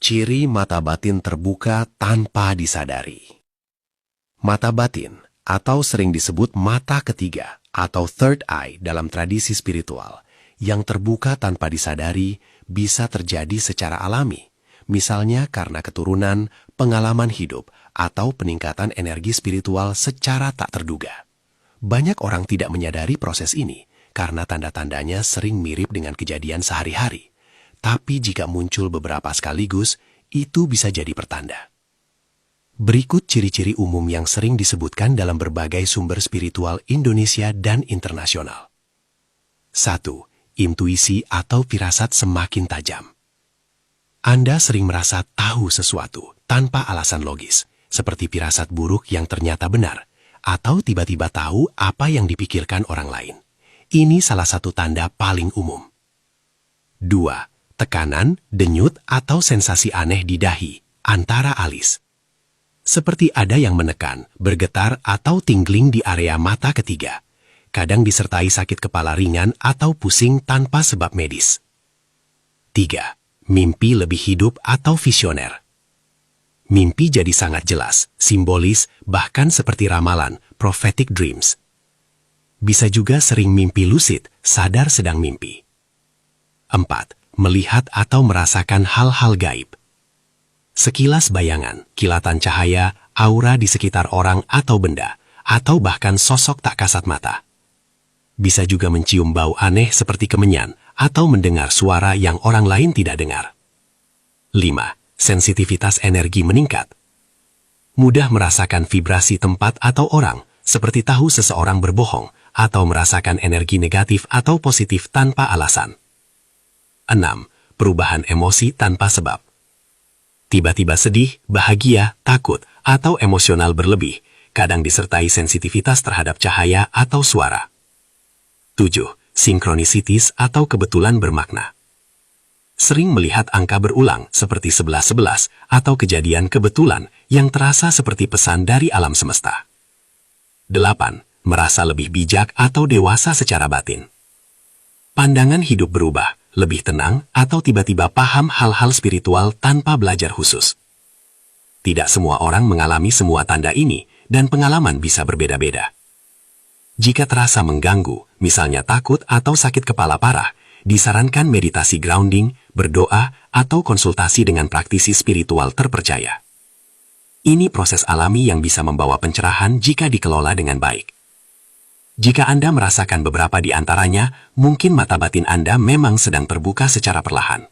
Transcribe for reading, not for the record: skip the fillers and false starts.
Ciri mata batin terbuka tanpa disadari. Mata batin, atau sering disebut mata ketiga atau third eye dalam tradisi spiritual, yang terbuka tanpa disadari bisa terjadi secara alami, misalnya karena keturunan, pengalaman hidup, atau peningkatan energi spiritual secara tak terduga. Banyak orang tidak menyadari proses ini karena tanda-tandanya sering mirip dengan kejadian sehari-hari. Tapi jika muncul beberapa sekaligus, itu bisa jadi pertanda. Berikut ciri-ciri umum yang sering disebutkan dalam berbagai sumber spiritual Indonesia dan internasional. 1. Intuisi atau firasat semakin tajam. Anda sering merasa tahu sesuatu tanpa alasan logis, seperti firasat buruk yang ternyata benar, atau tiba-tiba tahu apa yang dipikirkan orang lain. Ini salah satu tanda paling umum. 2. Tekanan, denyut, atau sensasi aneh di dahi, antara alis. Seperti ada yang menekan, bergetar, atau tingling di area mata ketiga. Kadang disertai sakit kepala ringan atau pusing tanpa sebab medis. 3. Mimpi lebih hidup atau visioner. Mimpi jadi sangat jelas, simbolis, bahkan seperti ramalan, prophetic dreams. Bisa juga sering mimpi lucid, sadar sedang mimpi. 4. Melihat atau merasakan hal-hal gaib. Sekilas bayangan, kilatan cahaya, aura di sekitar orang atau benda, atau bahkan sosok tak kasat mata. Bisa juga mencium bau aneh seperti kemenyan, atau mendengar suara yang orang lain tidak dengar. 5. Sensitivitas energi meningkat. Mudah merasakan vibrasi tempat atau orang, seperti tahu seseorang berbohong, atau merasakan energi negatif atau positif tanpa alasan. 6. Perubahan emosi tanpa sebab. Tiba-tiba sedih, bahagia, takut, atau emosional berlebih, kadang disertai sensitivitas terhadap cahaya atau suara. 7. Synchronicities atau kebetulan bermakna. Sering melihat angka berulang seperti 1111 atau kejadian kebetulan yang terasa seperti pesan dari alam semesta. 8. Merasa lebih bijak atau dewasa secara batin. Pandangan hidup berubah, lebih tenang, atau tiba-tiba paham hal-hal spiritual tanpa belajar khusus. Tidak semua orang mengalami semua tanda ini, dan pengalaman bisa berbeda-beda. Jika terasa mengganggu, misalnya takut atau sakit kepala parah, disarankan meditasi grounding, berdoa, atau konsultasi dengan praktisi spiritual terpercaya. Ini proses alami yang bisa membawa pencerahan jika dikelola dengan baik. Jika Anda merasakan beberapa di antaranya, mungkin mata batin Anda memang sedang terbuka secara perlahan.